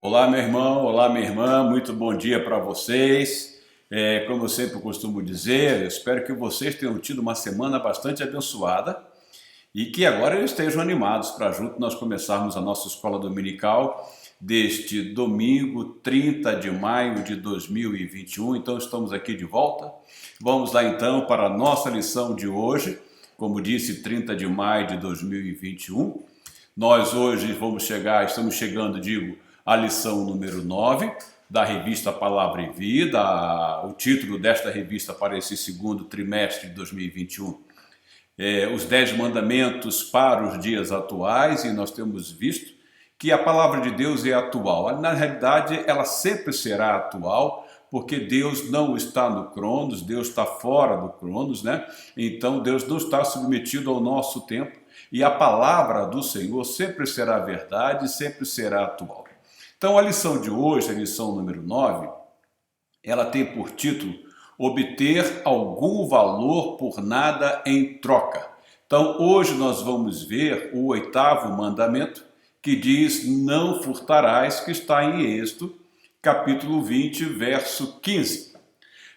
Olá, meu irmão, olá, minha irmã, muito bom dia para vocês. Como eu sempre costumo dizer, eu espero que vocês tenham tido uma semana bastante abençoada e que agora eles estejam animados para junto nós começarmos a nossa escola dominical deste domingo, 30 de maio de 2021. Então estamos aqui de volta. Vamos lá então para a nossa lição de hoje, como disse, 30 de maio de 2021. Nós hoje estamos chegando, à lição número 9 da revista Palavra e Vida. O título desta revista para esse segundo trimestre de 2021 os 10 mandamentos para os dias atuais, e nós temos visto que a palavra de Deus é atual. Na realidade, ela sempre será atual, porque Deus não está no Cronos, Deus está fora do Cronos, né? Então Deus não está submetido ao nosso tempo, e a palavra do Senhor sempre será verdade, sempre será atual. Então a lição de hoje, a lição número 9, ela tem por título obter algum valor por nada em troca. Então hoje nós vamos ver o 8º mandamento, que diz não furtarás, que está em Êxodo, capítulo 20, verso 15.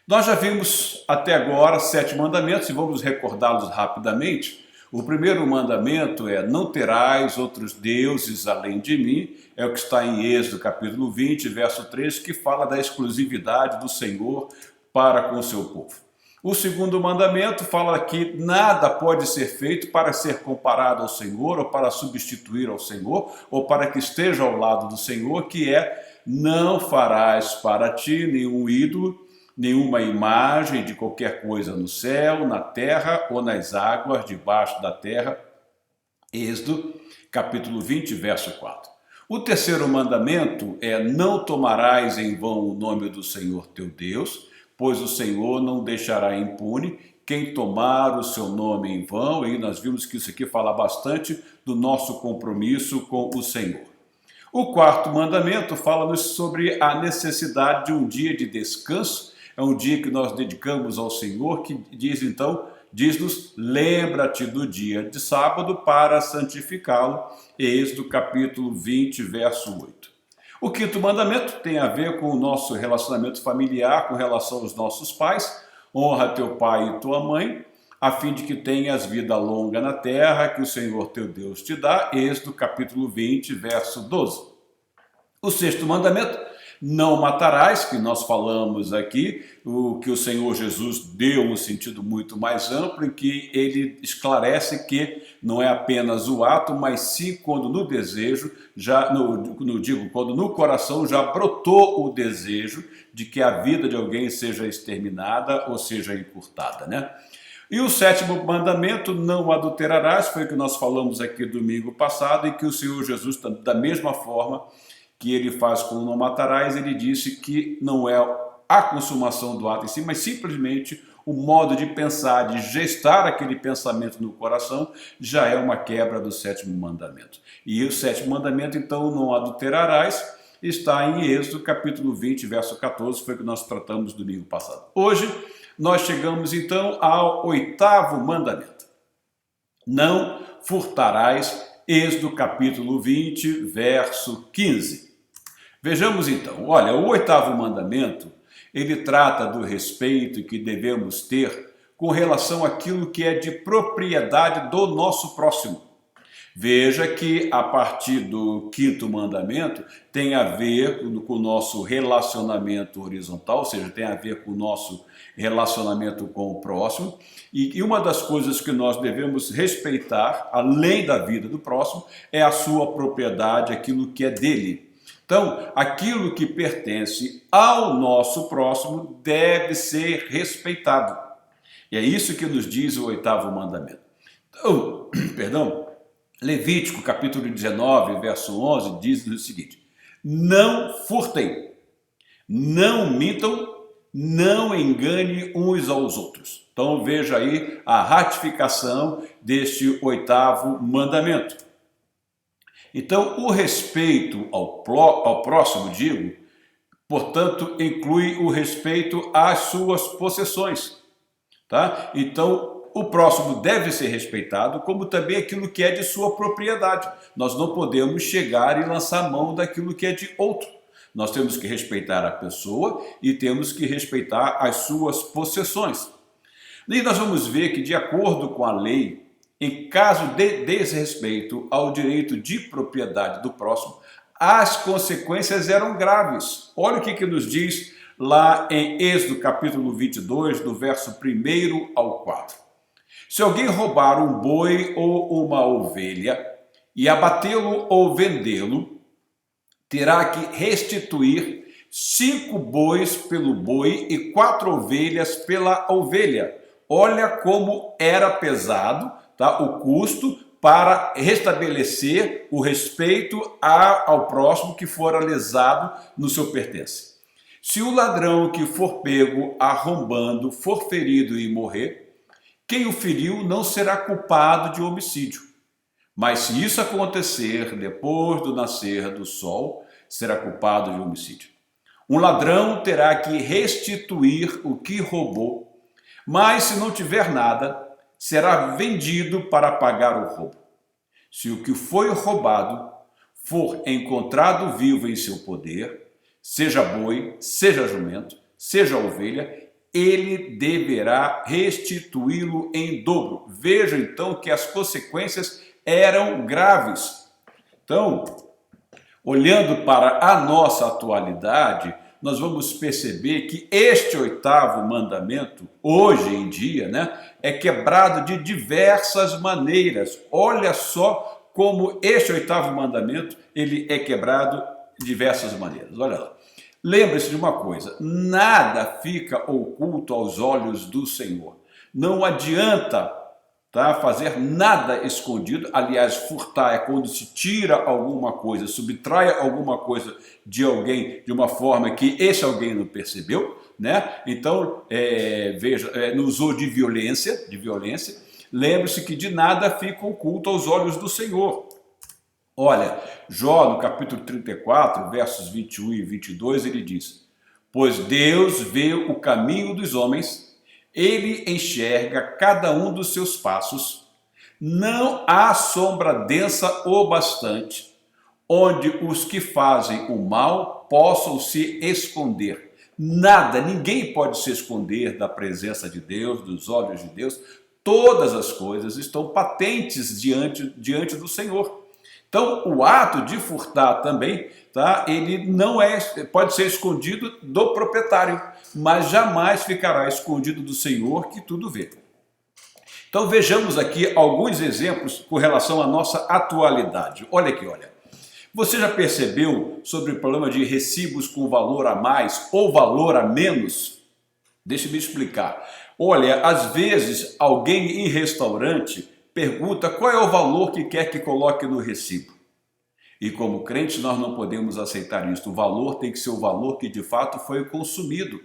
Nós já vimos até agora 7 mandamentos e vamos recordá-los rapidamente. O primeiro mandamento é não terás outros deuses além de mim, é o que está em Êxodo capítulo 20, verso 3, que fala da exclusividade do Senhor para com o seu povo. O segundo mandamento fala que nada pode ser feito para ser comparado ao Senhor, ou para substituir ao Senhor, ou para que esteja ao lado do Senhor, que é não farás para ti nenhum ídolo, nenhuma imagem de qualquer coisa no céu, na terra ou nas águas debaixo da terra. Êxodo, capítulo 20, verso 4. O terceiro mandamento é não tomarás em vão o nome do Senhor teu Deus, pois o Senhor não deixará impune quem tomar o seu nome em vão, e nós vimos que isso aqui fala bastante do nosso compromisso com o Senhor. O quarto mandamento fala-nos sobre a necessidade de um dia de descanso. É um dia que nós dedicamos ao Senhor, que diz-nos, lembra-te do dia de sábado para santificá-lo. Êxodo capítulo 20, verso 8. O quinto mandamento tem a ver com o nosso relacionamento familiar com relação aos nossos pais. Honra teu pai e tua mãe, a fim de que tenhas vida longa na terra que o Senhor teu Deus te dá. Êxodo capítulo 20, verso 12. O sexto mandamento, não matarás, que nós falamos aqui, o que o Senhor Jesus deu um sentido muito mais amplo, em que ele esclarece que não é apenas o ato, mas sim quando no desejo, quando no coração já brotou o desejo de que a vida de alguém seja exterminada ou seja encurtada, né? E o sétimo mandamento, não adulterarás, foi o que nós falamos aqui domingo passado, e que o Senhor Jesus, da mesma forma que ele faz com o não matarás, ele disse que não é a consumação do ato em si, mas simplesmente o modo de pensar, de gestar aquele pensamento no coração, já é uma quebra do sétimo mandamento. E o sétimo mandamento, então, não adulterarás, está em Êxodo capítulo 20, verso 14, foi o que nós tratamos domingo passado. Hoje, nós chegamos então ao 8º mandamento. Não furtarás, Êxodo capítulo 20, verso 15. Vejamos então, olha, o 8º mandamento, ele trata do respeito que devemos ter com relação àquilo que é de propriedade do nosso próximo. Veja que a partir do 5º mandamento tem a ver com o nosso relacionamento horizontal, ou seja, tem a ver com o nosso relacionamento com o próximo, e uma das coisas que nós devemos respeitar, além da vida do próximo, é a sua propriedade, aquilo que é dele. Então, aquilo que pertence ao nosso próximo deve ser respeitado. E é isso que nos diz o 8º mandamento. Então, Levítico, capítulo 19, verso 11, diz o seguinte: não furtem, não mintam, não engane uns aos outros. Então veja aí a ratificação deste 8º mandamento. Então o respeito ao próximo, inclui o respeito às suas possessões. Tá? Então o próximo deve ser respeitado, como também aquilo que é de sua propriedade. Nós não podemos chegar e lançar mão daquilo que é de outro. Nós temos que respeitar a pessoa e temos que respeitar as suas possessões. E nós vamos ver que, de acordo com a lei, em caso de desrespeito ao direito de propriedade do próximo, as consequências eram graves. Olha o que nos diz lá em Êxodo capítulo 22, do verso 1 ao 4. Se alguém roubar um boi ou uma ovelha e abatê-lo ou vendê-lo, terá que restituir 5 bois pelo boi e 4 ovelhas pela ovelha. Olha como era pesado, tá, o custo para restabelecer o respeito ao próximo que fora lesado no seu pertence. Se o ladrão que for pego arrombando for ferido e morrer, quem o feriu não será culpado de homicídio. Mas se isso acontecer depois do nascer do sol, será culpado de homicídio. Um ladrão terá que restituir o que roubou, mas se não tiver nada, será vendido para pagar o roubo. Se o que foi roubado for encontrado vivo em seu poder, seja boi, seja jumento, seja ovelha, ele deverá restituí-lo em dobro. Veja então que as consequências eram graves. Então, olhando para a nossa atualidade, nós vamos perceber que este 8º mandamento, hoje em dia, é quebrado de diversas maneiras. Olha só como este 8º mandamento ele é quebrado de diversas maneiras. Olha lá. Lembre-se de uma coisa, nada fica oculto aos olhos do Senhor. Não adianta fazer nada escondido. Aliás, furtar é quando se tira alguma coisa, subtrai alguma coisa de alguém de uma forma que esse alguém não percebeu, Então, veja, não usou de violência. Lembre-se que de nada fica oculto aos olhos do Senhor. Olha, Jó, no capítulo 34, versos 21 e 22, ele diz: pois Deus vê o caminho dos homens, ele enxerga cada um dos seus passos, não há sombra densa o bastante, onde os que fazem o mal possam se esconder. Nada, ninguém pode se esconder da presença de Deus, dos olhos de Deus. Todas as coisas estão patentes diante do Senhor. Então, o ato de furtar também, ele não pode ser escondido do proprietário, mas jamais ficará escondido do Senhor, que tudo vê. Então, vejamos aqui alguns exemplos com relação à nossa atualidade. Olha aqui, olha. Você já percebeu sobre o problema de recibos com valor a mais ou valor a menos? Deixa-me explicar. Olha, às vezes alguém em restaurante pergunta qual é o valor que quer que coloque no recibo. E como crentes nós não podemos aceitar isso. O valor tem que ser o valor que de fato foi consumido.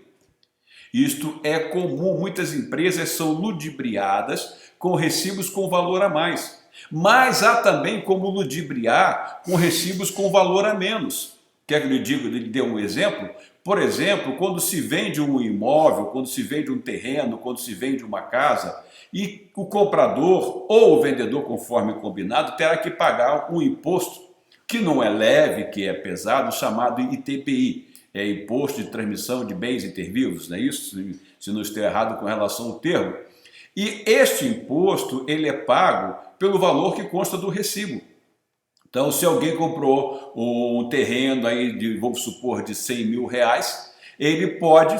Isto é comum, muitas empresas são ludibriadas com recibos com valor a mais. Mas há também como ludibriar com recibos com valor a menos. Quer que lhe dê um exemplo? Por exemplo, quando se vende um imóvel, quando se vende um terreno, quando se vende uma casa, e o comprador ou o vendedor, conforme combinado, terá que pagar um imposto que não é leve, que é pesado, chamado ITBI. É Imposto de Transmissão de Bens Intervivos, não é isso? Se não estou errado com relação ao termo. E este imposto, ele é pago pelo valor que consta do recibo. Então, se alguém comprou um terreno aí vamos supor, de 100 mil reais, ele pode,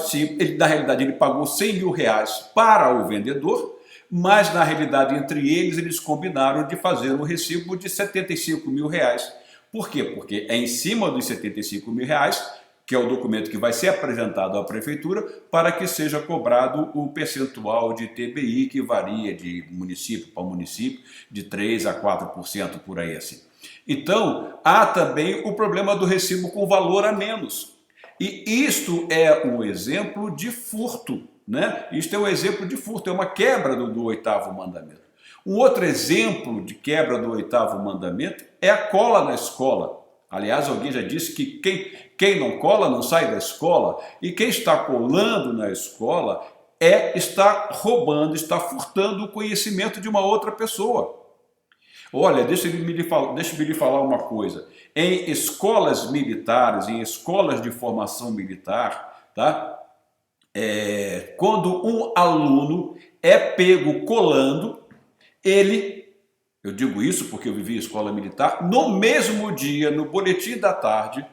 na realidade, ele pagou 100 mil reais para o vendedor, mas na realidade, entre eles combinaram de fazer um recibo de 75 mil reais. Por quê? Porque é em cima dos 75 mil reais, que é o documento que vai ser apresentado à prefeitura, para que seja cobrado o percentual de ITBI, que varia de município para município, de 3% a 4% por aí assim. Então, há também o problema do recibo com valor a menos. E isto é um exemplo de furto, Isto é um exemplo de furto, é uma quebra do 8º mandamento. Um outro exemplo de quebra do 8º mandamento é a cola na escola. Aliás, alguém já disse que quem não cola não sai da escola, e quem está colando na escola estar roubando, estar furtando o conhecimento de uma outra pessoa. Olha, deixa-me lhe falar uma coisa. Em escolas militares, em escolas de formação militar, tá? Quando um aluno é pego colando, eu digo isso porque eu vivi em escola militar, no mesmo dia, no boletim da tarde,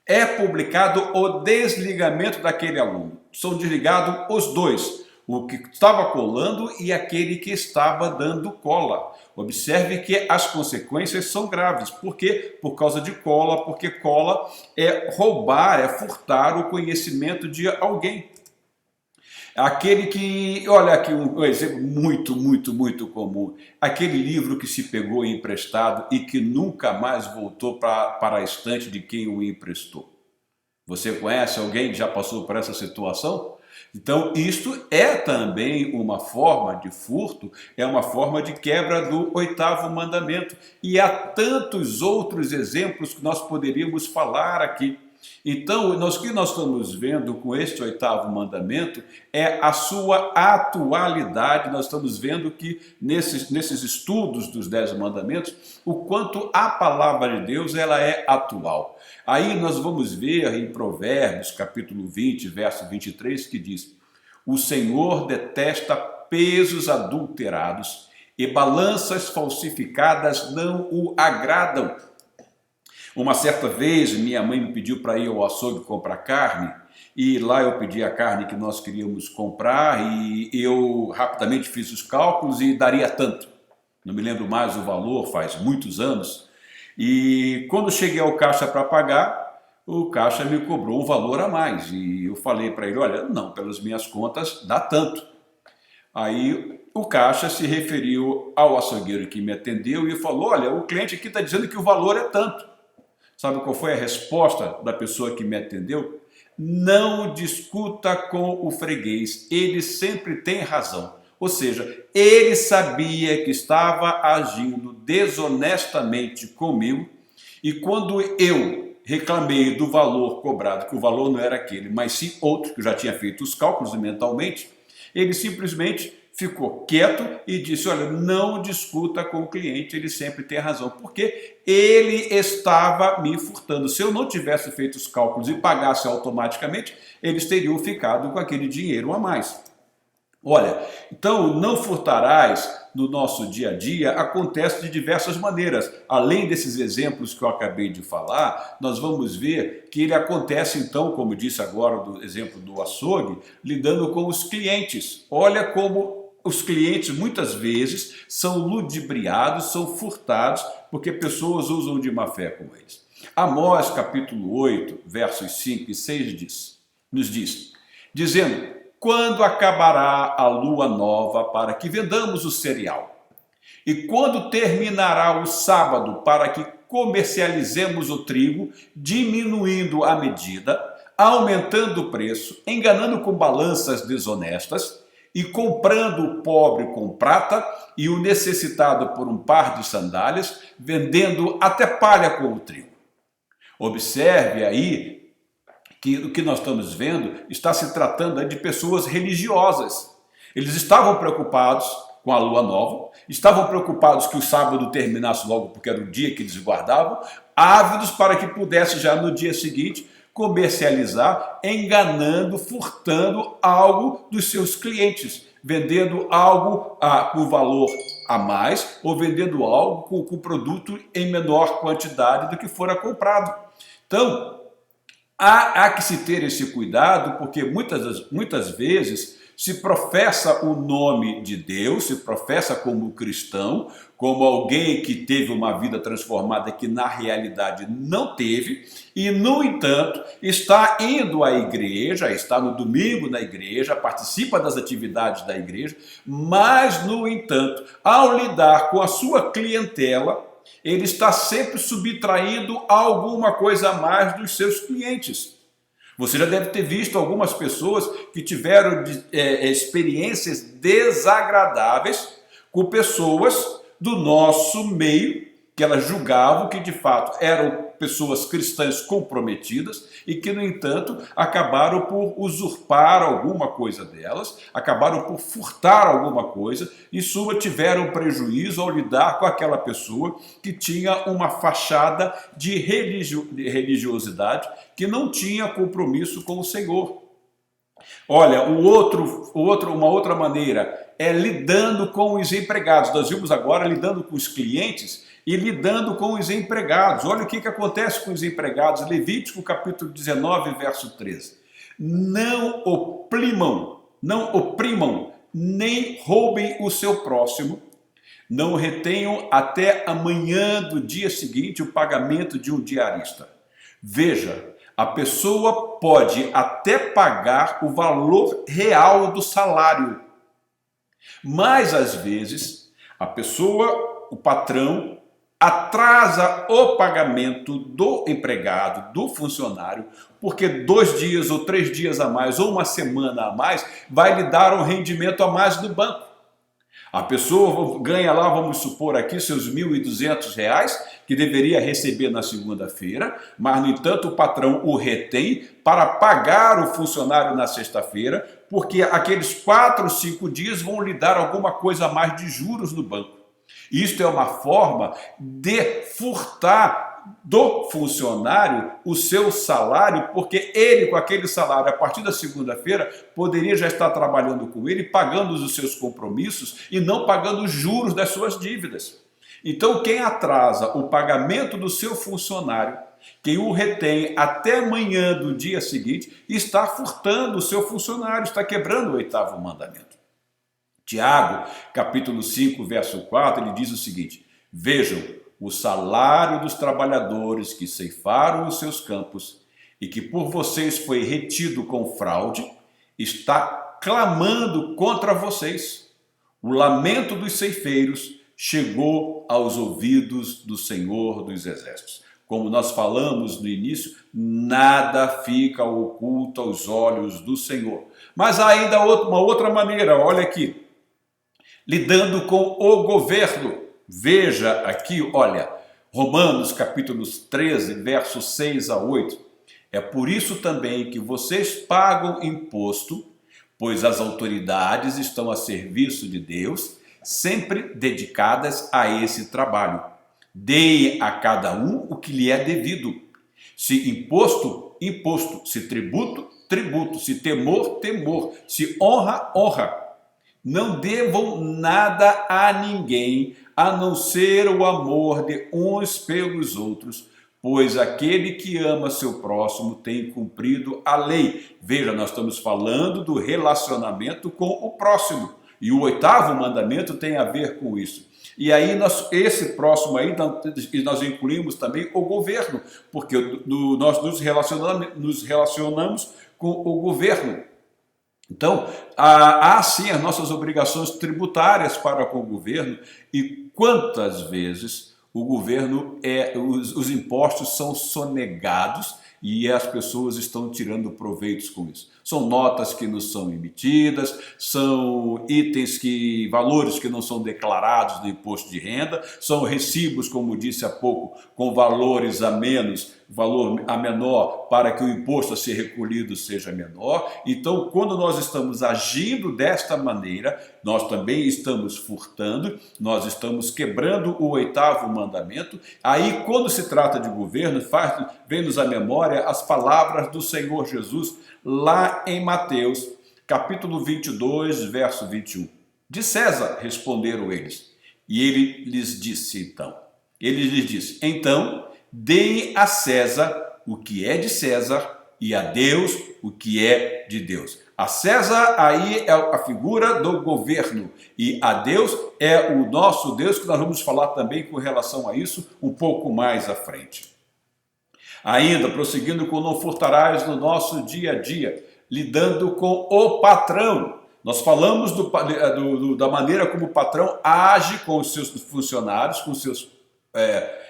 é publicado o desligamento daquele aluno. São desligados os dois, o que estava colando e aquele que estava dando cola. Observe que as consequências são graves. Por quê? Por causa de cola, porque cola é roubar, é furtar o conhecimento de alguém. Aquele que, olha aqui um exemplo muito comum, aquele livro que se pegou emprestado e que nunca mais voltou para a estante de quem o emprestou. Você conhece alguém que já passou por essa situação? Então, isto é também uma forma de furto, é uma forma de quebra do 8º mandamento. E há tantos outros exemplos que nós poderíamos falar aqui. Então, o que nós estamos vendo com este 8º mandamento é a sua atualidade. Nós estamos vendo que nesses estudos dos 10 mandamentos, o quanto a palavra de Deus ela é atual. Aí nós vamos ver em Provérbios, capítulo 20, verso 23, que diz: o Senhor detesta pesos adulterados e balanças falsificadas não o agradam. Uma certa vez, minha mãe me pediu para ir ao açougue comprar carne, e lá eu pedi a carne que nós queríamos comprar, e eu rapidamente fiz os cálculos e daria tanto. Não me lembro mais o valor, faz muitos anos. E quando cheguei ao caixa para pagar, o caixa me cobrou um valor a mais. E eu falei para ele, olha, não, pelas minhas contas dá tanto. Aí o caixa se referiu ao açougueiro que me atendeu e falou, olha, o cliente aqui está dizendo que o valor é tanto. Sabe qual foi a resposta da pessoa que me atendeu? Não discuta com o freguês, ele sempre tem razão. Ou seja, ele sabia que estava agindo desonestamente comigo e quando eu reclamei do valor cobrado, que o valor não era aquele, mas sim outro, que eu já tinha feito os cálculos mentalmente, ele simplesmente ficou quieto e disse, olha, não discuta com o cliente, ele sempre tem razão, porque ele estava me furtando. Se eu não tivesse feito os cálculos e pagasse automaticamente, eles teriam ficado com aquele dinheiro a mais. Olha, então não furtarás no nosso dia a dia acontece de diversas maneiras. Além desses exemplos que eu acabei de falar, nós vamos ver que ele acontece então, como disse agora do exemplo do açougue, lidando com os clientes. Olha como os clientes muitas vezes são ludibriados, são furtados, porque pessoas usam de má fé com eles. Amós capítulo 8, versos 5 e 6 nos diz, dizendo, quando acabará a lua nova para que vendamos o cereal? E quando terminará o sábado para que comercializemos o trigo, diminuindo a medida, aumentando o preço, enganando com balanças desonestas e comprando o pobre com prata e o necessitado por um par de sandálias, vendendo até palha com o trigo. Observe aí que o que nós estamos vendo está se tratando de pessoas religiosas. Eles estavam preocupados com a lua nova, estavam preocupados que o sábado terminasse logo, porque era o dia que eles guardavam, ávidos para que pudesse já no dia seguinte comercializar, enganando, furtando algo dos seus clientes, vendendo algo por valor a mais ou vendendo algo com produto em menor quantidade do que fora comprado. Então, há que se ter esse cuidado, porque muitas vezes se professa o nome de Deus, se professa como cristão, como alguém que teve uma vida transformada que na realidade não teve, e no entanto está indo à igreja, está no domingo na igreja, participa das atividades da igreja, mas no entanto, ao lidar com a sua clientela, ele está sempre subtraindo alguma coisa a mais dos seus clientes. Você já deve ter visto algumas pessoas que tiveram experiências desagradáveis com pessoas do nosso meio, que elas julgavam que de fato eram pessoas cristãs comprometidas e que, no entanto, acabaram por usurpar alguma coisa delas, acabaram por furtar alguma coisa e, suma, tiveram prejuízo ao lidar com aquela pessoa que tinha uma fachada de religiosidade, que não tinha compromisso com o Senhor. Olha, uma outra maneira é lidando com os empregados. Nós vimos agora lidando com os clientes e lidando com os empregados. Olha o que acontece com os empregados. Levítico capítulo 19, verso 13. Não oprimam, nem roubem o seu próximo, não retenham até amanhã do dia seguinte o pagamento de um diarista. Veja, a pessoa pode até pagar o valor real do salário, mas às vezes a pessoa, o patrão, atrasa o pagamento do empregado, do funcionário, porque 2 dias ou 3 dias a mais ou uma semana a mais vai lhe dar um rendimento a mais do banco. A pessoa ganha lá, vamos supor aqui, seus R$ 1.200, que deveria receber na segunda-feira, mas, no entanto, o patrão o retém para pagar o funcionário na sexta-feira, porque aqueles 4 ou 5 dias vão lhe dar alguma coisa a mais de juros no banco. Isto é uma forma de furtar do funcionário o seu salário, porque ele, com aquele salário, a partir da segunda-feira, poderia já estar trabalhando com ele, pagando os seus compromissos e não pagando os juros das suas dívidas. Então, quem atrasa o pagamento do seu funcionário, quem o retém até amanhã do dia seguinte, está furtando o seu funcionário, está quebrando o 8º mandamento. Tiago, capítulo 5, verso 4, ele diz o seguinte: vejam, o salário dos trabalhadores que ceifaram os seus campos e que por vocês foi retido com fraude, está clamando contra vocês. O lamento dos ceifeiros chegou aos ouvidos do Senhor dos Exércitos. Como nós falamos no início, nada fica oculto aos olhos do Senhor. Mas há ainda uma outra maneira, olha aqui, lidando com o governo. Veja aqui, olha, Romanos capítulos 13, versos 6 a 8. É por isso também que vocês pagam imposto, pois as autoridades estão a serviço de Deus, sempre dedicadas a esse trabalho. Deem a cada um o que lhe é devido. Se imposto, imposto. Se tributo, tributo. Se temor, temor. Se honra, honra. Não devam nada a ninguém, a não ser o amor de uns pelos outros, pois aquele que ama seu próximo tem cumprido a lei. Veja, nós estamos falando do relacionamento com o próximo, e o 8º mandamento tem a ver com isso. E aí, esse próximo aí, nós incluímos também o governo, porque nós nos relacionamos com o governo. Então, há sim as nossas obrigações tributárias para com o governo, e quantas vezes o governo os impostos são sonegados e as pessoas estão tirando proveitos com isso. São notas que não são emitidas, são valores que não são declarados no imposto de renda, são recibos, como disse há pouco, com valores a menos, valor a menor, para que o imposto a ser recolhido seja menor. Então, quando nós estamos agindo desta maneira, nós também estamos furtando, nós estamos quebrando o 8º mandamento. Aí, quando se trata de governo, vem-nos à memória as palavras do Senhor Jesus, lá em Mateus, capítulo 22, verso 21. De César, responderam eles. E ele lhes disse, então, deem a César o que é de César e a Deus o que é de Deus. A César aí é a figura do governo e a Deus é o nosso Deus, que nós vamos falar também com relação a isso um pouco mais à frente. Ainda, prosseguindo com não furtarás no nosso dia a dia, lidando com o patrão. Nós falamos da maneira como o patrão age com os seus funcionários, com os seus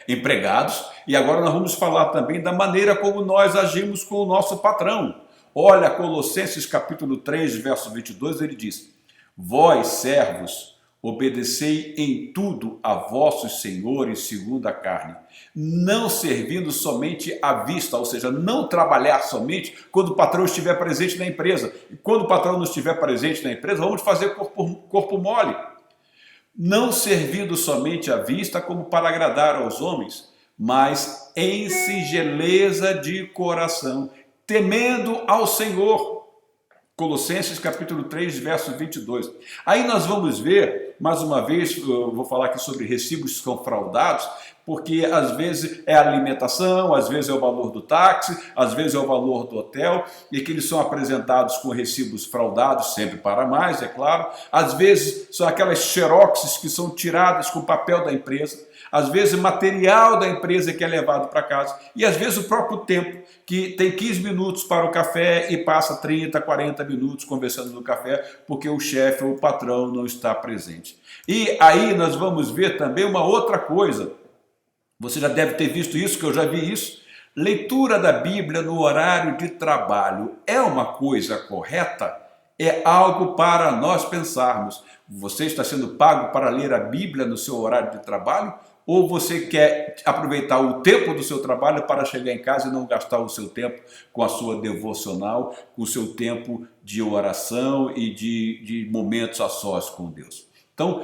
empregados, e agora nós vamos falar também da maneira como nós agimos com o nosso patrão. Olha, Colossenses capítulo 3, verso 22, ele diz: vós, servos, obedecei em tudo a vossos senhores segundo a carne, não servindo somente à vista, ou seja, não trabalhar somente quando o patrão estiver presente na empresa. E quando o patrão não estiver presente na empresa, vamos fazer corpo mole. Não servindo somente à vista como para agradar aos homens, mas em singeleza de coração, temendo ao Senhor. Colossenses capítulo 3, verso 22. Aí nós vamos ver, mais uma vez, eu vou falar aqui sobre recibos que são fraudados, porque às vezes é a alimentação, às vezes é o valor do táxi, às vezes é o valor do hotel, e que eles são apresentados com recibos fraudados, sempre para mais, é claro. Às vezes são aquelas xeroxes que são tiradas com o papel da empresa, às vezes material da empresa que é levado para casa, e às vezes o próprio tempo, que tem 15 minutos para o café e passa 30, 40 minutos conversando no café, porque o chefe ou o patrão não está presente. E aí nós vamos ver também uma outra coisa. Você já deve ter visto isso, que eu já vi isso. Leitura da Bíblia no horário de trabalho é uma coisa correta? É algo para nós pensarmos. Você está sendo pago para ler a Bíblia no seu horário de trabalho? Ou você quer aproveitar o tempo do seu trabalho para chegar em casa e não gastar o seu tempo com a sua devocional, com o seu tempo de oração e de momentos a sós com Deus? Então,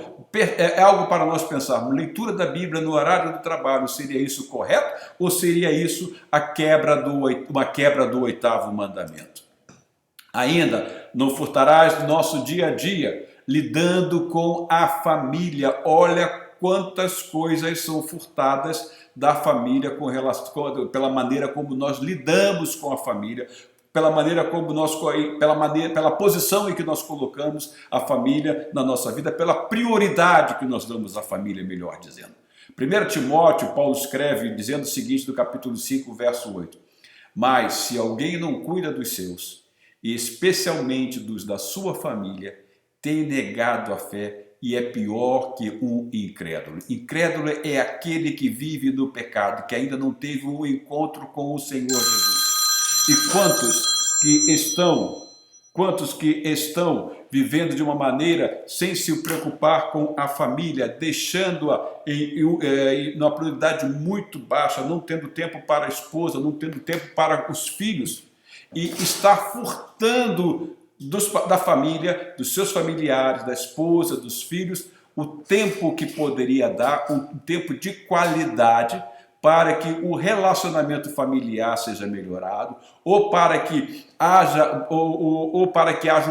é algo para nós pensarmos. Leitura da Bíblia no horário do trabalho, seria isso correto? Ou seria isso uma quebra do oitavo mandamento? Ainda, não furtarás no nosso dia a dia, lidando com a família. Olha quantas coisas são furtadas da família pela maneira como nós lidamos com a família, pela posição em que nós colocamos a família na nossa vida, pela prioridade que nós damos à família, melhor dizendo. 1 Timóteo, Paulo escreve dizendo o seguinte no capítulo 5, verso 8: mas se alguém não cuida dos seus, e especialmente dos da sua família, tem negado a fé e é pior que um incrédulo. Incrédulo é aquele que vive no pecado, que ainda não teve um encontro com o Senhor Jesus. E quantos que estão vivendo de uma maneira sem se preocupar com a família, deixando-a em uma prioridade muito baixa, não tendo tempo para a esposa, não tendo tempo para os filhos, e está furtando da família, dos seus familiares, da esposa, dos filhos, o tempo que poderia dar, um tempo de qualidade para que o relacionamento familiar seja melhorado, ou para que haja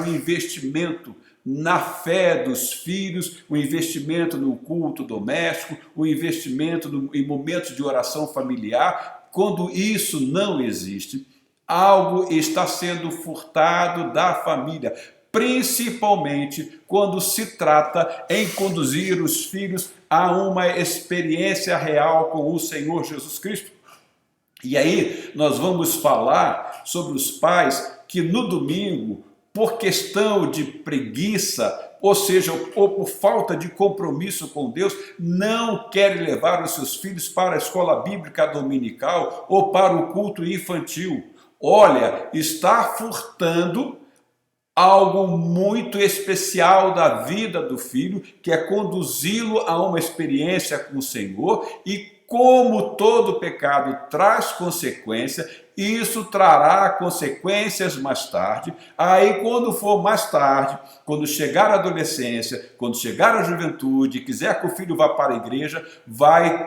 um investimento na fé dos filhos, um investimento no culto doméstico, um investimento em momentos de oração familiar. Quando isso não existe, algo está sendo furtado da família, principalmente quando se trata em conduzir os filhos a uma experiência real com o Senhor Jesus Cristo. E aí nós vamos falar sobre os pais que no domingo, por questão de preguiça, ou seja, ou por falta de compromisso com Deus, não querem levar os seus filhos para a escola bíblica dominical ou para o culto infantil. Olha, está furtando algo muito especial da vida do filho, que é conduzi-lo a uma experiência com o Senhor, e como todo pecado traz consequência, isso trará consequências mais tarde. Aí quando for mais tarde, quando chegar a adolescência, quando chegar a juventude, quiser que o filho vá para a igreja, vai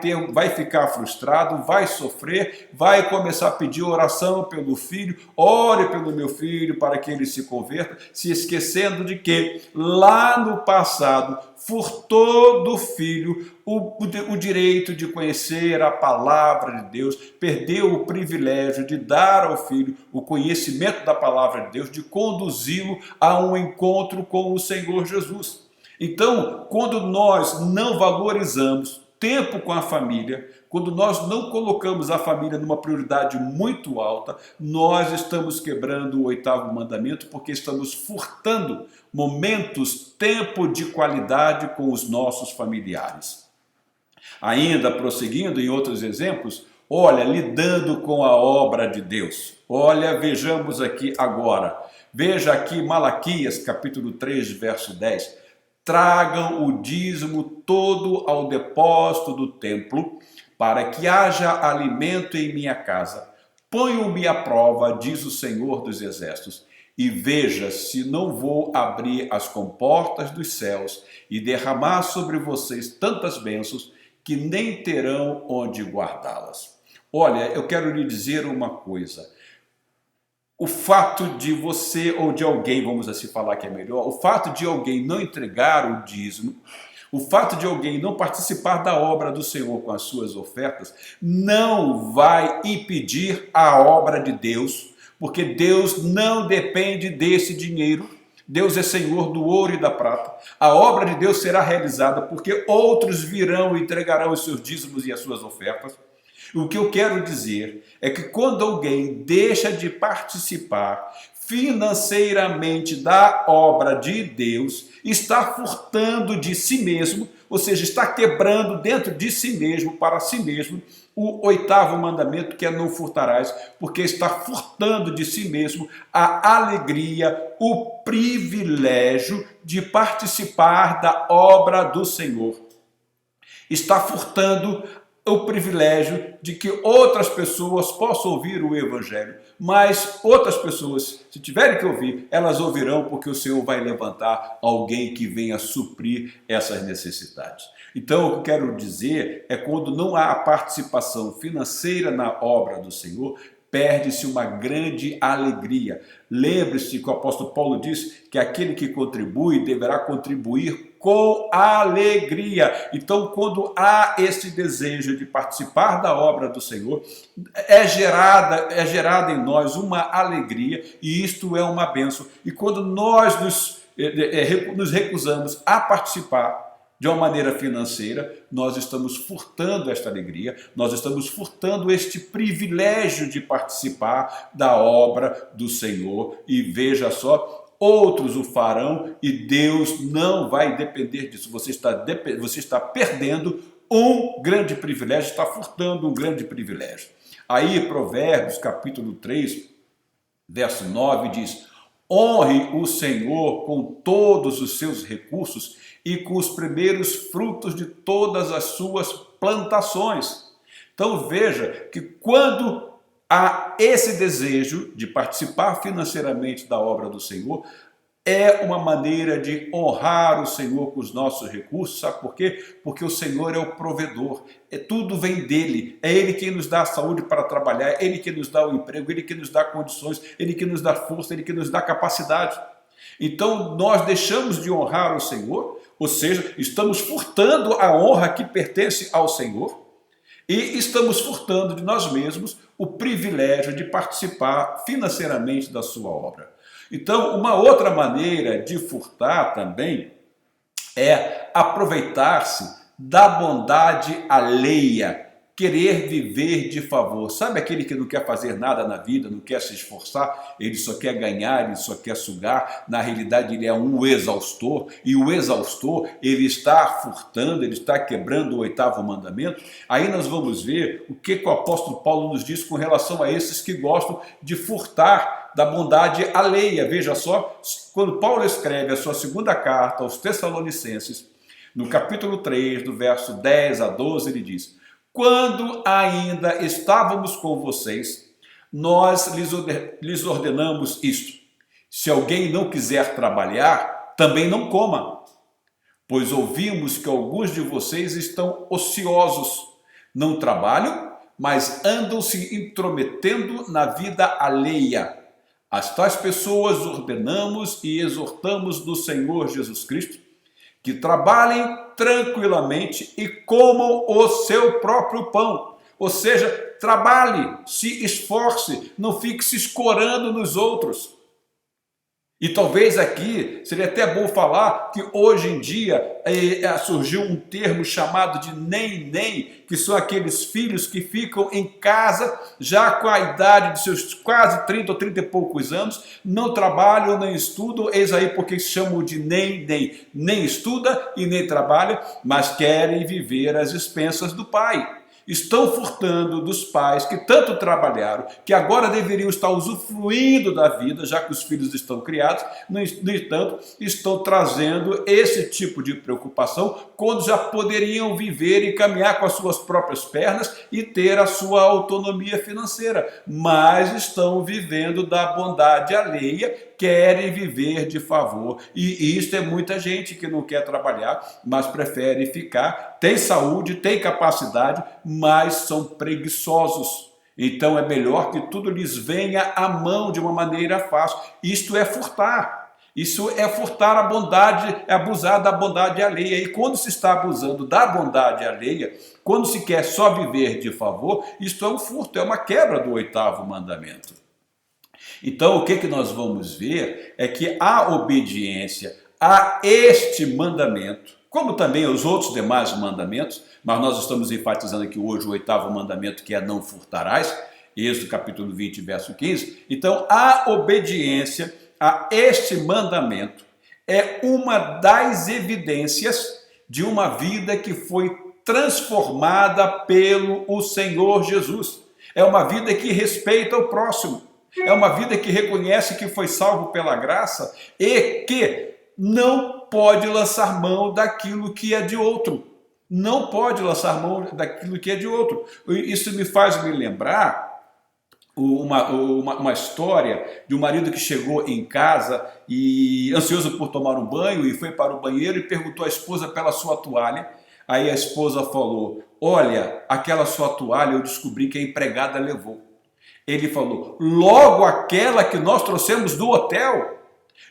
ficar frustrado, vai sofrer, vai começar a pedir oração pelo filho. Ore pelo meu filho para que ele se converta, se esquecendo de que lá no passado furtou do filho o direito de conhecer a palavra de Deus, perdeu o privilégio de dar ao filho o conhecimento da palavra de Deus, de conduzi-lo a um encontro com o Senhor Jesus. Então, quando nós não valorizamos tempo com a família, quando nós não colocamos a família numa prioridade muito alta, nós estamos quebrando o oitavo mandamento, porque estamos furtando momentos, tempo de qualidade com os nossos familiares. Ainda prosseguindo em outros exemplos, olha, lidando com a obra de Deus. Olha, vejamos aqui agora. Veja aqui Malaquias, capítulo 3, verso 10. tragam o dízimo todo ao depósito do templo, para que haja alimento em minha casa. Ponham-me à prova, diz o Senhor dos Exércitos, e veja se não vou abrir as comportas dos céus e derramar sobre vocês tantas bênçãos que nem terão onde guardá-las. Olha, eu quero lhe dizer uma coisa. O fato de você ou de alguém, vamos assim falar que é melhor, o fato de alguém não entregar o dízimo, o fato de alguém não participar da obra do Senhor com as suas ofertas, não vai impedir a obra de Deus, porque Deus não depende desse dinheiro. Deus é Senhor do ouro e da prata. A obra de Deus será realizada porque outros virão e entregarão os seus dízimos e as suas ofertas. O que eu quero dizer é que quando alguém deixa de participar financeiramente da obra de Deus, está furtando de si mesmo, ou seja, está quebrando dentro de si mesmo, para si mesmo, o 8º mandamento, que é não furtarás, porque está furtando de si mesmo a alegria, o privilégio de participar da obra do Senhor. Está furtando o privilégio de que outras pessoas possam ouvir o Evangelho, mas outras pessoas, se tiverem que ouvir, elas ouvirão porque o Senhor vai levantar alguém que venha suprir essas necessidades. Então, o que eu quero dizer é quando não há a participação financeira na obra do Senhor, perde-se uma grande alegria. Lembre-se que o apóstolo Paulo diz que aquele que contribui deverá contribuir com alegria. Então, quando há esse desejo de participar da obra do Senhor, é gerada em nós uma alegria, e isto é uma bênção. E quando nós nos recusamos a participar de uma maneira financeira, nós estamos furtando esta alegria, nós estamos furtando este privilégio de participar da obra do Senhor. E veja só, outros o farão e Deus não vai depender disso. Você está perdendo um grande privilégio, está furtando um grande privilégio. Aí Provérbios capítulo 3, verso 9 diz: honre o Senhor com todos os seus recursos e com os primeiros frutos de todas as suas plantações. Então veja que quando há esse desejo de participar financeiramente da obra do Senhor, é uma maneira de honrar o Senhor com os nossos recursos. Sabe por quê? Porque o Senhor é o provedor, tudo vem dele, é Ele quem nos dá a saúde para trabalhar, é Ele que nos dá o emprego, Ele que nos dá condições, Ele que nos dá força, Ele que nos dá capacidade. Então nós deixamos de honrar o Senhor, ou seja, estamos furtando a honra que pertence ao Senhor e estamos furtando de nós mesmos o privilégio de participar financeiramente da sua obra. Então, uma outra maneira de furtar também é aproveitar-se da bondade alheia, querer viver de favor. Sabe aquele que não quer fazer nada na vida, não quer se esforçar, ele só quer ganhar, ele só quer sugar. Na realidade, ele é um exaustor, e o exaustor, ele está furtando, ele está quebrando o 8º mandamento. Aí nós vamos ver o que o apóstolo Paulo nos diz com relação a esses que gostam de furtar da bondade alheia. Veja só, quando Paulo escreve a sua 2ª carta aos Tessalonicenses, no capítulo 3, do verso 10 a 12, ele diz: quando ainda estávamos com vocês, nós lhes ordenamos isto: se alguém não quiser trabalhar, também não coma, pois ouvimos que alguns de vocês estão ociosos, não trabalham, mas andam se intrometendo na vida alheia. As tais pessoas ordenamos e exortamos no Senhor Jesus Cristo que trabalhem tranquilamente e comam o seu próprio pão. Ou seja, trabalhe, se esforce, não fique se escorando nos outros. E talvez aqui seria até bom falar que hoje em dia surgiu um termo chamado de nem-nem, que são aqueles filhos que ficam em casa já com a idade de seus quase 30 ou 30 e poucos anos, não trabalham, nem estudam, eis aí porque se chamam de nem-nem. Nem estuda e nem trabalha, mas querem viver às expensas do pai. estão furtando dos pais que tanto trabalharam, que agora deveriam estar usufruindo da vida, já que os filhos estão criados. No entanto, estão trazendo esse tipo de preocupação quando já poderiam viver e caminhar com as suas próprias pernas e ter a sua autonomia financeira, mas estão vivendo da bondade alheia, querem viver de favor. E isto é muita gente que não quer trabalhar, mas prefere ficar, tem saúde, tem capacidade, mas são preguiçosos. Então é melhor que tudo lhes venha à mão de uma maneira fácil. Isto é furtar. Isso é furtar a bondade, é abusar da bondade alheia. E quando se está abusando da bondade alheia, quando se quer só viver de favor, isto é um furto, é uma quebra do 8º mandamento. Então, o que nós vamos ver é que a obediência a este mandamento, como também aos outros demais mandamentos, mas nós estamos enfatizando aqui hoje o 8º mandamento, que é não furtarás, Êxodo capítulo 20, verso 15. Então, a obediência a este mandamento é uma das evidências de uma vida que foi transformada pelo Senhor Jesus. É uma vida que respeita o próximo. É uma vida que reconhece que foi salvo pela graça e que não pode lançar mão daquilo que é de outro. Não pode lançar mão daquilo que é de outro. Isso me faz me lembrar uma história de um marido que chegou em casa e ansioso por tomar um banho e foi para o banheiro e perguntou à esposa pela sua toalha. Aí a esposa falou: olha, aquela sua toalha eu descobri que a empregada levou. Ele falou: logo aquela que nós trouxemos do hotel.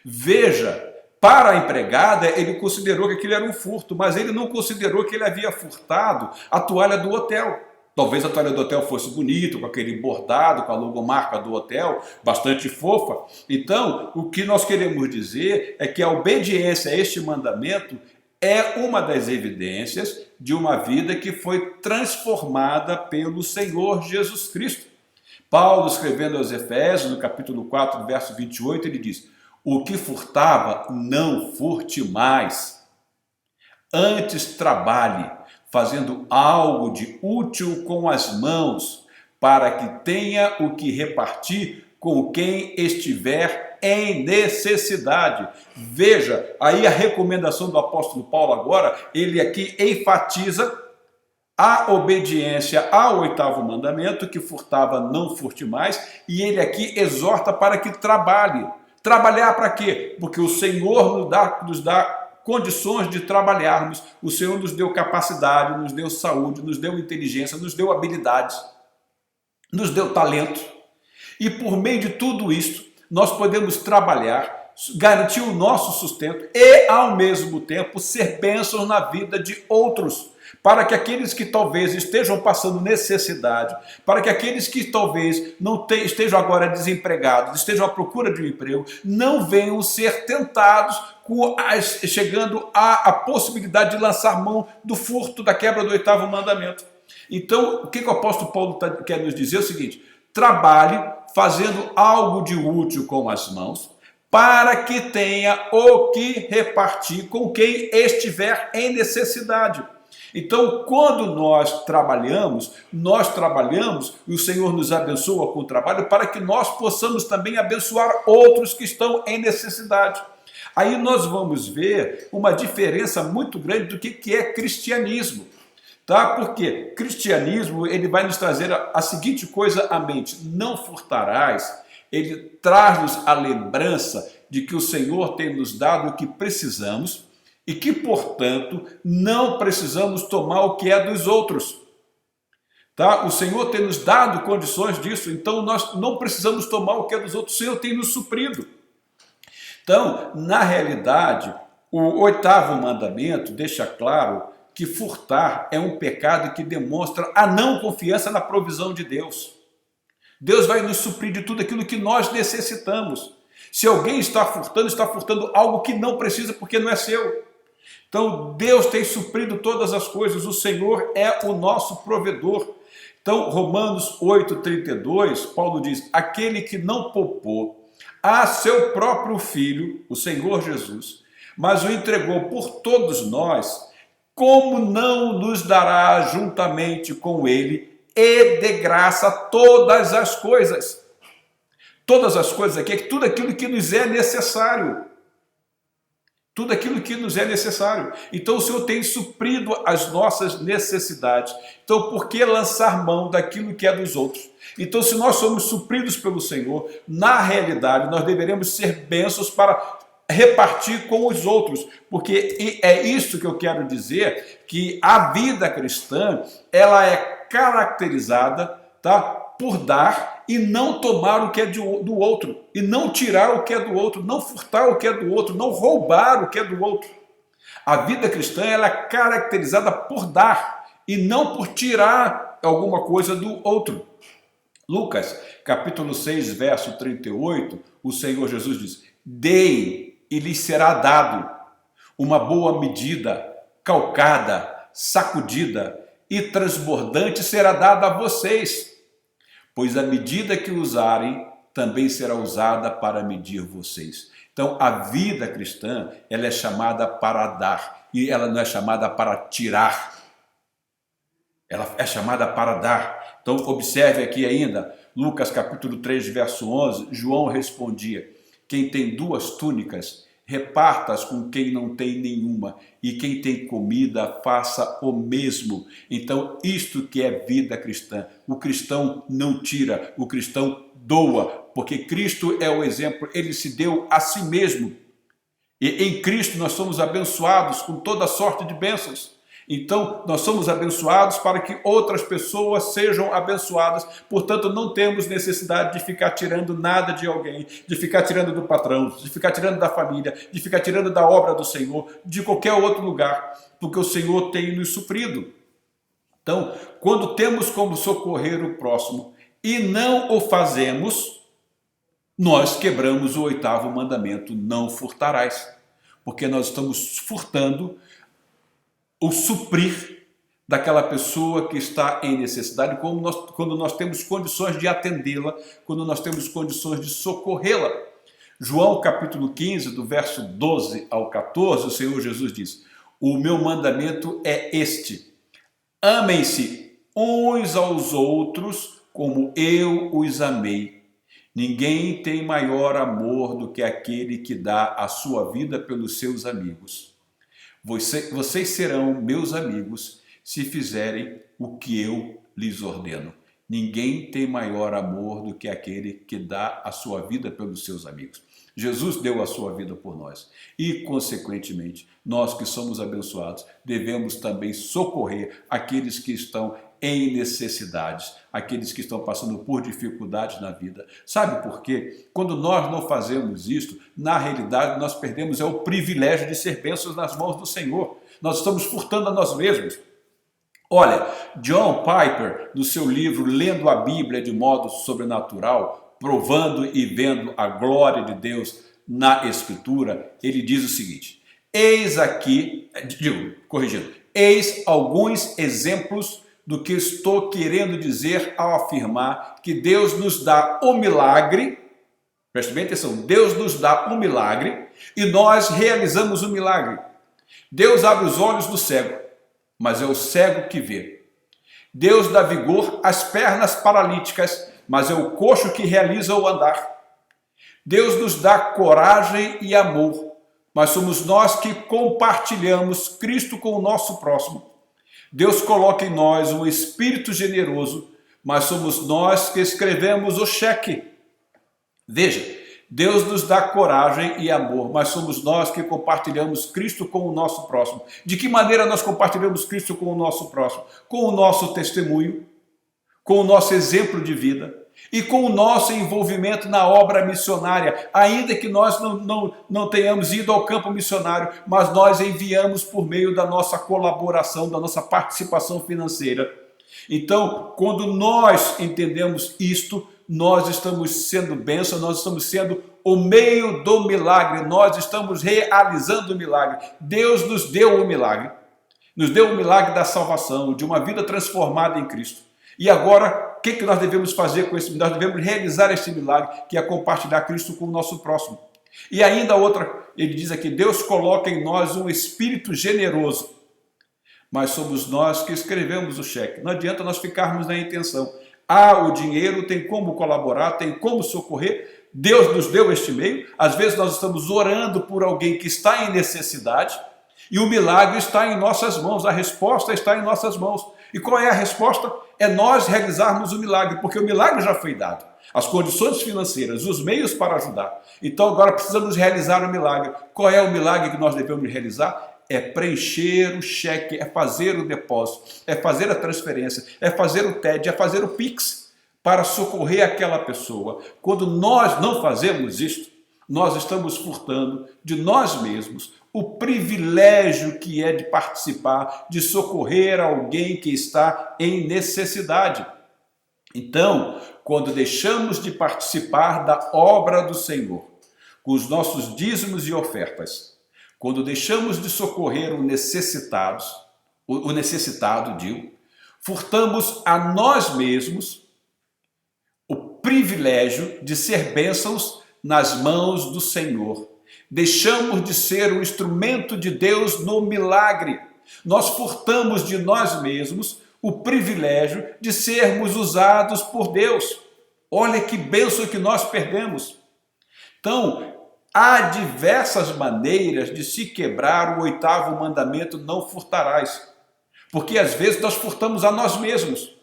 Veja, para a empregada ele considerou que aquilo era um furto, mas ele não considerou que ele havia furtado a toalha do hotel. Talvez a toalha do hotel fosse bonita, com aquele bordado, com a logomarca do hotel, bastante fofa. Então, o que nós queremos dizer é que a obediência a este mandamento é uma das evidências de uma vida que foi transformada pelo Senhor Jesus Cristo. Paulo, escrevendo aos Efésios, no capítulo 4, verso 28, ele diz: o que furtava, não furte mais. Antes trabalhe, fazendo algo de útil com as mãos, para que tenha o que repartir com quem estiver em necessidade. Veja, aí a recomendação do apóstolo Paulo agora, ele aqui enfatiza a obediência ao 8º mandamento, que furtava, não furte mais, e ele aqui exorta para que trabalhe. Trabalhar para quê? Porque o Senhor nos dá condições de trabalharmos, o Senhor nos deu capacidade, nos deu saúde, nos deu inteligência, nos deu habilidades, nos deu talento, e por meio de tudo isso, nós podemos trabalhar, garantir o nosso sustento e, ao mesmo tempo, ser bênçãos na vida de outros, para que aqueles que talvez estejam passando necessidade, para que aqueles que talvez não estejam agora desempregados, estejam à procura de um emprego, não venham ser tentados, chegando à possibilidade de lançar mão do furto, da quebra do 8º mandamento. Então, o que o apóstolo Paulo quer nos dizer é o seguinte: trabalhe fazendo algo de útil com as mãos, para que tenha o que repartir com quem estiver em necessidade. Então, quando nós trabalhamos e o Senhor nos abençoa com o trabalho para que nós possamos também abençoar outros que estão em necessidade. Aí nós vamos ver uma diferença muito grande do que é cristianismo. Tá? Porque cristianismo ele vai nos trazer a seguinte coisa à mente: não furtarás. Ele traz-nos a lembrança de que o Senhor tem nos dado o que precisamos e que, portanto, não precisamos tomar o que é dos outros. Tá? O Senhor tem nos dado condições disso, então nós não precisamos tomar o que é dos outros, o Senhor tem nos suprido. Então, na realidade, o 8º mandamento deixa claro que furtar é um pecado que demonstra a não confiança na provisão de Deus. Deus vai nos suprir de tudo aquilo que nós necessitamos. Se alguém está furtando algo que não precisa porque não é seu. Então, Deus tem suprido todas as coisas, o Senhor é o nosso provedor. Então, Romanos 8,32, Paulo diz: aquele que não poupou a seu próprio Filho, o Senhor Jesus, mas o entregou por todos nós, como não nos dará juntamente com ele e de graça todas as coisas? Todas as coisas aqui é tudo aquilo que nos é necessário. Tudo aquilo que nos é necessário. Então o Senhor tem suprido as nossas necessidades. Então por que lançar mão daquilo que é dos outros? Então se nós somos supridos pelo Senhor, na realidade nós deveremos ser bênçãos para repartir com os outros. Porque é isso que eu quero dizer, que a vida cristã, ela é caracterizada, tá, por dar e não tomar o que é do outro, e não tirar o que é do outro, não furtar o que é do outro, não roubar o que é do outro. A vida cristã, ela é caracterizada por dar e não por tirar alguma coisa do outro. Lucas, capítulo 6, verso 38, o Senhor Jesus diz: deem e lhes será dado uma boa medida, calcada, sacudida e transbordante será dada a vocês. Pois a medida que usarem também será usada para medir vocês. Então, a vida cristã, ela é chamada para dar, e ela não é chamada para tirar. Ela é chamada para dar. Então, observe aqui ainda, Lucas capítulo 3, verso 11, João respondia: quem tem 2 túnicas, reparta-as com quem não tem nenhuma, e quem tem comida, faça o mesmo. Então, isto que é vida cristã. O cristão não tira, o cristão doa, porque Cristo é o exemplo, ele se deu a si mesmo. E em Cristo nós somos abençoados com toda sorte de bênçãos. Então, nós somos abençoados para que outras pessoas sejam abençoadas. Portanto, não temos necessidade de ficar tirando nada de alguém, de ficar tirando do patrão, de ficar tirando da família, de ficar tirando da obra do Senhor, de qualquer outro lugar, porque o Senhor tem nos suprido. Então, quando temos como socorrer o próximo e não o fazemos, nós quebramos o 8º mandamento: não furtarás, porque nós estamos furtando o suprir daquela pessoa que está em necessidade, quando nós temos condições de atendê-la, quando nós temos condições de socorrê-la. João capítulo 15, do verso 12 ao 14, o Senhor Jesus diz: o meu mandamento é este: amem-se uns aos outros como eu os amei. Ninguém tem maior amor do que aquele que dá a sua vida pelos seus amigos. Vocês serão meus amigos se fizerem o que eu lhes ordeno. Ninguém tem maior amor do que aquele que dá a sua vida pelos seus amigos. Jesus deu a sua vida por nós e, consequentemente, nós que somos abençoados devemos também socorrer aqueles que estão em necessidades, aqueles que estão passando por dificuldades na vida. Sabe por quê? Quando nós não fazemos isto, na realidade nós perdemos o privilégio de ser bênçãos nas mãos do Senhor. Nós estamos furtando a nós mesmos. Olha, John Piper, no seu livro Lendo a Bíblia de Modo Sobrenatural, provando e vendo a glória de Deus na Escritura, ele diz o seguinte: eis alguns exemplos do que estou querendo dizer ao afirmar que Deus nos dá o milagre. Preste bem atenção: Deus nos dá um milagre e nós realizamos o milagre. Deus abre os olhos do cego, mas é o cego que vê. Deus dá vigor às pernas paralíticas, mas é o coxo que realiza o andar. Deus nos dá coragem e amor, mas somos nós que compartilhamos Cristo com o nosso próximo. Deus coloca em nós um espírito generoso, mas somos nós que escrevemos o cheque. Veja, Deus nos dá coragem e amor, mas somos nós que compartilhamos Cristo com o nosso próximo. De que maneira nós compartilhamos Cristo com o nosso próximo? Com o nosso testemunho, com o nosso exemplo de vida e com o nosso envolvimento na obra missionária. Ainda que nós não tenhamos ido ao campo missionário, mas nós enviamos por meio da nossa colaboração, da nossa participação financeira. Então, quando nós entendemos isto, nós estamos sendo bênção, nós estamos sendo o meio do milagre, nós estamos realizando o milagre. Deus nos deu o milagre, nos deu o milagre da salvação, de uma vida transformada em Cristo. E agora, o que nós devemos fazer com esse milagre? Nós devemos realizar esse milagre, que é compartilhar Cristo com o nosso próximo. E ainda outra, ele diz aqui: Deus coloca em nós um espírito generoso. mas somos nós que escrevemos o cheque. Não adianta nós ficarmos na intenção. O dinheiro, tem como colaborar, tem como socorrer. Deus nos deu este meio. Às vezes nós estamos orando por alguém que está em necessidade e o milagre está em nossas mãos, a resposta está em nossas mãos. E qual é a resposta? É nós realizarmos o milagre, porque o milagre já foi dado. As condições financeiras, os meios para ajudar. Então agora precisamos realizar o milagre. Qual é o milagre que nós devemos realizar? É preencher o cheque, é fazer o depósito, é fazer a transferência, é fazer o TED, é fazer o Pix para socorrer aquela pessoa. Quando nós não fazemos isto, nós estamos furtando de nós mesmos o privilégio que é de participar, de socorrer alguém que está em necessidade. Então, quando deixamos de participar da obra do Senhor, com os nossos dízimos e ofertas, quando deixamos de socorrer o necessitado, furtamos a nós mesmos o privilégio de ser bênçãos nas mãos do Senhor. Deixamos de ser o instrumento de Deus no milagre. Nós furtamos de nós mesmos o privilégio de sermos usados por Deus. Olha que bênção que nós perdemos. Então, há diversas maneiras de se quebrar o 8º mandamento, não furtarás. Porque às vezes nós furtamos a nós mesmos.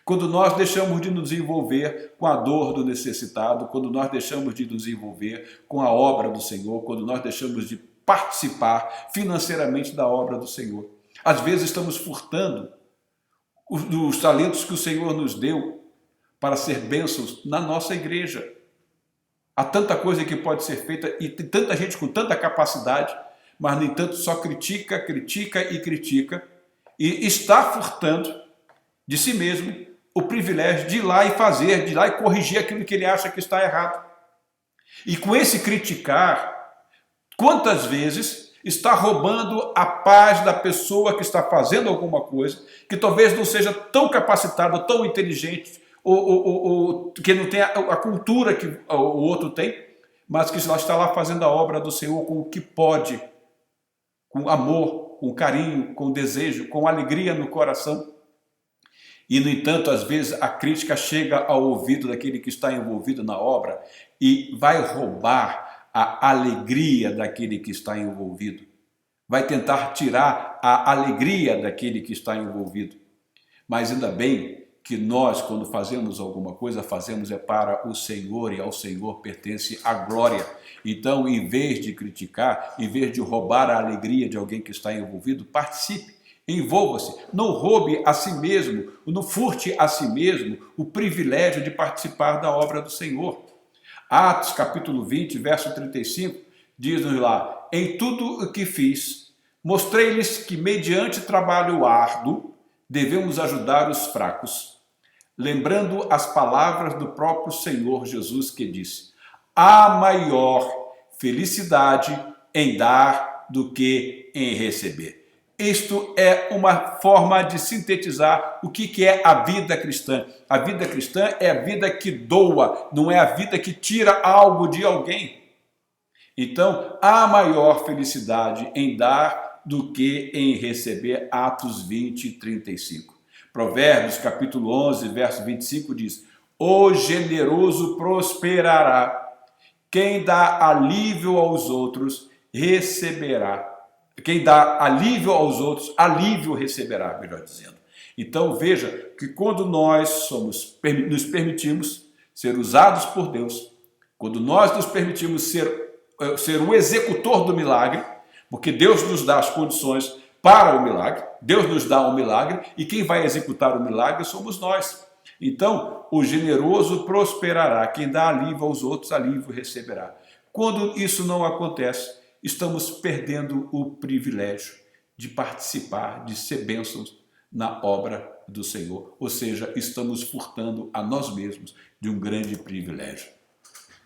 Quando nós deixamos de nos envolver com a dor do necessitado, quando nós deixamos de nos envolver com a obra do Senhor, quando nós deixamos de participar financeiramente da obra do Senhor. Às vezes estamos furtando os talentos que o Senhor nos deu para ser bênçãos na nossa igreja. Há tanta coisa que pode ser feita e tem tanta gente com tanta capacidade, mas, no entanto, só critica e está furtando de si mesmo o privilégio de ir lá e fazer, de ir lá e corrigir aquilo que ele acha que está errado. E com esse criticar, quantas vezes está roubando a paz da pessoa que está fazendo alguma coisa, que talvez não seja tão capacitada, tão inteligente, ou que não tenha a cultura que o outro tem, mas que está lá fazendo a obra do Senhor com o que pode, com amor, com carinho, com desejo, com alegria no coração. E, no entanto, às vezes a crítica chega ao ouvido daquele que está envolvido na obra e vai roubar a alegria daquele que está envolvido. Vai tentar tirar a alegria daquele que está envolvido. Mas ainda bem que nós, quando fazemos alguma coisa, fazemos para o Senhor e ao Senhor pertence a glória. Então, em vez de criticar, em vez de roubar a alegria de alguém que está envolvido, participe. Envolva-se, não roube a si mesmo, não furte a si mesmo o privilégio de participar da obra do Senhor. Atos capítulo 20, verso 35, diz-nos lá: em tudo o que fiz, mostrei-lhes que mediante trabalho árduo devemos ajudar os fracos, lembrando as palavras do próprio Senhor Jesus que disse: há maior felicidade em dar do que em receber. Isto é uma forma de sintetizar o que é a vida cristã. A vida cristã é a vida que doa, não é a vida que tira algo de alguém. Então, há maior felicidade em dar do que em receber. Atos 20, 35. Provérbios, capítulo 11, verso 25 diz: o generoso prosperará, quem dá alívio aos outros receberá. Quem dá alívio aos outros, alívio receberá, melhor dizendo. Então veja que quando nós nos permitimos ser usados por Deus, quando nós nos permitimos ser o executor do milagre, porque Deus nos dá as condições para o milagre, Deus nos dá o milagre e quem vai executar o milagre somos nós. Então, o generoso prosperará, quem dá alívio aos outros, alívio receberá. Quando isso não acontece, estamos perdendo o privilégio de participar, de ser bênçãos na obra do Senhor. Ou seja, estamos furtando a nós mesmos de um grande privilégio.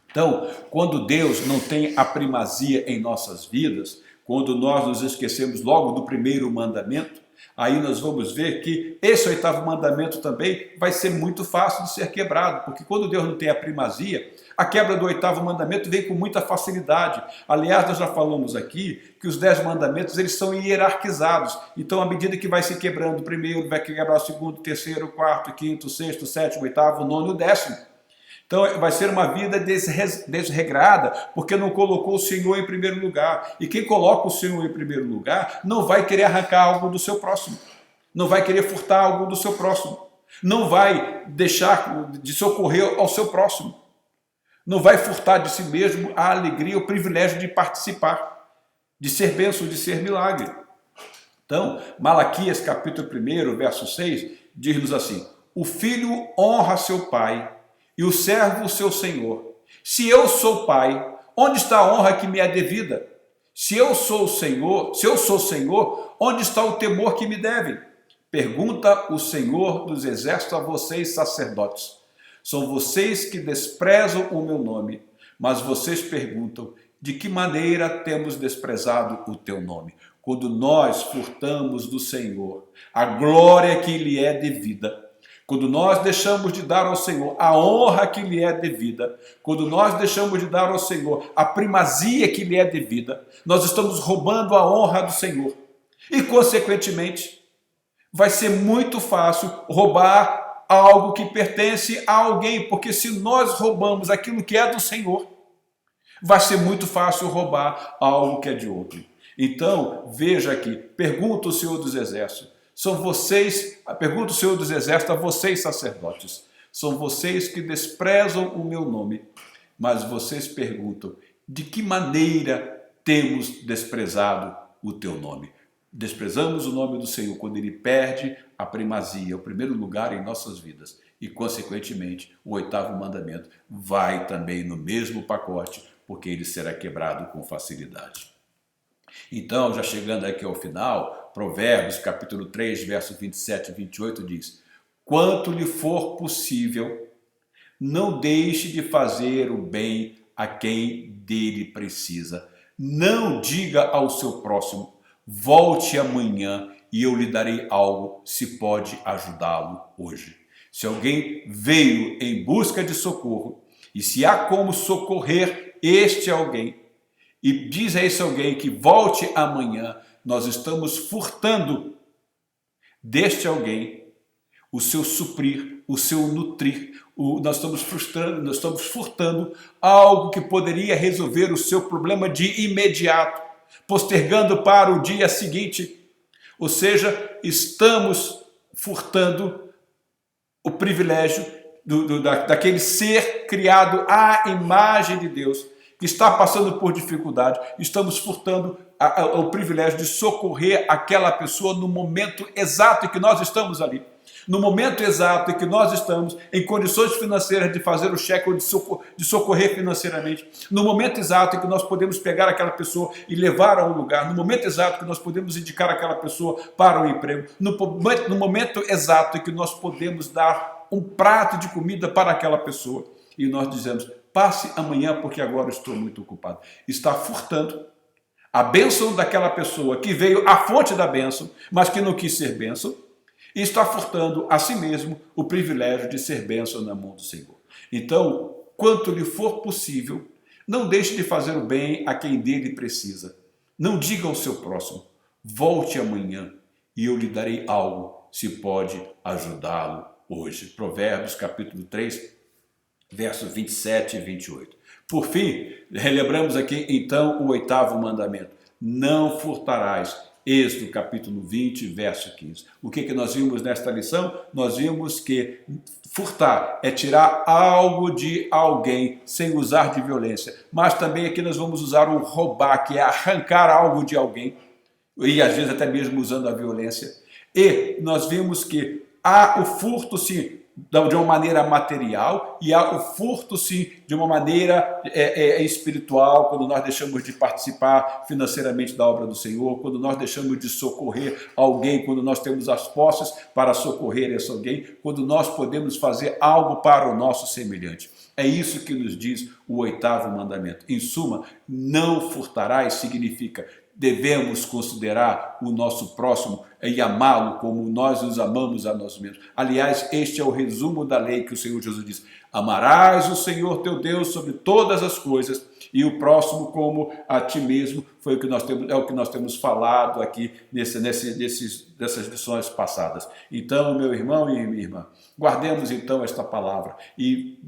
Então, quando Deus não tem a primazia em nossas vidas, quando nós nos esquecemos logo do primeiro mandamento, Aí nós vamos ver que esse oitavo mandamento também vai ser muito fácil de ser quebrado, porque quando Deus não tem a primazia, a quebra do oitavo mandamento vem com muita facilidade. Aliás, nós já falamos aqui que os 10 mandamentos eles são hierarquizados. Então, à medida que vai se quebrando o primeiro, vai quebrar o segundo, o terceiro, o quarto, o quinto, o sexto, o sétimo, o oitavo, o nono e o décimo. Então vai ser uma vida desregrada, porque não colocou o Senhor em primeiro lugar. E quem coloca o Senhor em primeiro lugar não vai querer arrancar algo do seu próximo, não vai querer furtar algo do seu próximo, não vai deixar de socorrer ao seu próximo, não vai furtar de si mesmo a alegria, o privilégio de participar, de ser bênção, de ser milagre. Então, Malaquias capítulo 1, verso 6, diz-nos assim: o filho honra seu pai e o servo o seu senhor. Se eu sou pai, onde está a honra que me é devida? Se eu sou senhor, onde está o temor que me devem? Pergunta o Senhor dos exércitos a vocês, sacerdotes. São vocês que desprezam o meu nome, mas vocês perguntam: de que maneira temos desprezado o teu nome? Quando nós furtamos do Senhor a glória que lhe é devida, quando nós deixamos de dar ao Senhor a honra que lhe é devida, quando nós deixamos de dar ao Senhor a primazia que lhe é devida, nós estamos roubando a honra do Senhor. E, consequentemente, vai ser muito fácil roubar algo que pertence a alguém, porque se nós roubamos aquilo que é do Senhor, vai ser muito fácil roubar algo que é de outro. Então, veja aqui, pergunta o Senhor dos Exércitos, pergunta o Senhor dos Exércitos a vocês, sacerdotes, são vocês que desprezam o meu nome, mas vocês perguntam: de que maneira temos desprezado o teu nome? Desprezamos o nome do Senhor quando ele perde a primazia, o primeiro lugar em nossas vidas. E, consequentemente, o oitavo mandamento vai também no mesmo pacote, porque ele será quebrado com facilidade. Então, já chegando aqui ao final, Provérbios, capítulo 3, versos 27 e 28 diz: quanto lhe for possível, não deixe de fazer o bem a quem dele precisa. Não diga ao seu próximo: volte amanhã e eu lhe darei algo, se pode ajudá-lo hoje. Se alguém veio em busca de socorro, e se há como socorrer este alguém, e diz a esse alguém que volte amanhã, nós estamos furtando deste alguém o seu suprir, o seu nutrir. Nós estamos furtando algo que poderia resolver o seu problema de imediato, postergando para o dia seguinte. Ou seja, estamos furtando o privilégio daquele ser criado à imagem de Deus, que está passando por dificuldade. Estamos furtando o privilégio de socorrer aquela pessoa no momento exato em que nós estamos ali. No momento exato em que nós estamos em condições financeiras de fazer o cheque ou de socorrer financeiramente. No momento exato em que nós podemos pegar aquela pessoa e levar a um lugar. No momento exato em que nós podemos indicar aquela pessoa para um emprego. No momento exato em que nós podemos dar um prato de comida para aquela pessoa. E nós dizemos: passe amanhã porque agora estou muito ocupado. Está furtando a bênção daquela pessoa que veio à fonte da bênção, mas que não quis ser bênção, e está furtando a si mesmo o privilégio de ser bênção na mão do Senhor. Então, quanto lhe for possível, não deixe de fazer o bem a quem dele precisa. Não diga ao seu próximo: volte amanhã e eu lhe darei algo, se pode ajudá-lo hoje. Provérbios capítulo 3, versos 27 e 28. Por fim, relembramos aqui então o oitavo mandamento: não furtarás. Êxodo capítulo 20, verso 15. O que nós vimos nesta lição? Nós vimos que furtar é tirar algo de alguém sem usar de violência. Mas também aqui nós vamos usar o roubar, que é arrancar algo de alguém, e às vezes até mesmo usando a violência. E nós vimos que há o furto, sim, de uma maneira material, e há o furto, sim, de uma maneira espiritual, quando nós deixamos de participar financeiramente da obra do Senhor, quando nós deixamos de socorrer alguém, quando nós temos as posses para socorrer esse alguém, quando nós podemos fazer algo para o nosso semelhante. É isso que nos diz o oitavo mandamento. Em suma, não furtarás significa devemos considerar o nosso próximo e amá-lo como nós nos amamos a nós mesmos. Aliás, este é o resumo da lei que o Senhor Jesus diz: amarás o Senhor teu Deus sobre todas as coisas e o próximo como a ti mesmo. Foi o que nós temos, é o que nós temos falado aqui dessas lições passadas. Então, meu irmão e minha irmã, guardemos então esta palavra e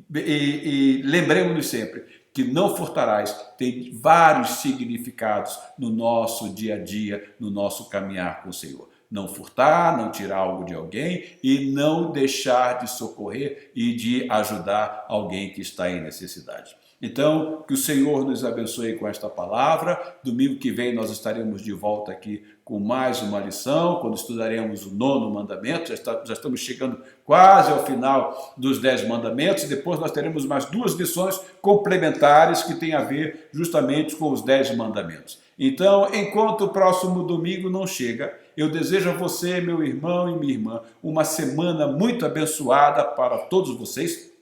lembremos-nos sempre que não furtarás tem vários significados no nosso dia a dia, no nosso caminhar com o Senhor. Não furtar, não tirar algo de alguém e não deixar de socorrer e de ajudar alguém que está em necessidade. Então, que o Senhor nos abençoe com esta palavra. Domingo que vem nós estaremos de volta aqui com mais uma lição, quando estudaremos o 9º mandamento. Já estamos chegando quase ao final dos 10 mandamentos. Depois nós teremos mais 2 lições complementares que têm a ver justamente com os 10 mandamentos. Então, enquanto o próximo domingo não chega, eu desejo a você, meu irmão e minha irmã, uma semana muito abençoada para todos vocês.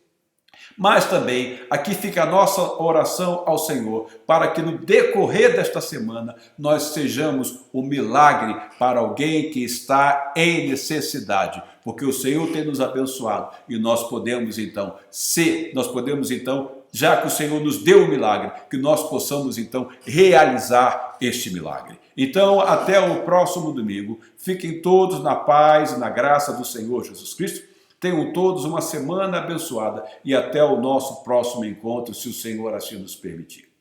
Mas também aqui fica a nossa oração ao Senhor, para que no decorrer desta semana nós sejamos o milagre para alguém que está em necessidade, porque o Senhor tem nos abençoado e nós podemos então já que o Senhor nos deu o milagre, que nós possamos então realizar este milagre. Então, até o próximo domingo, fiquem todos na paz e na graça do Senhor Jesus Cristo. Tenham todos uma semana abençoada e até o nosso próximo encontro, se o Senhor assim nos permitir.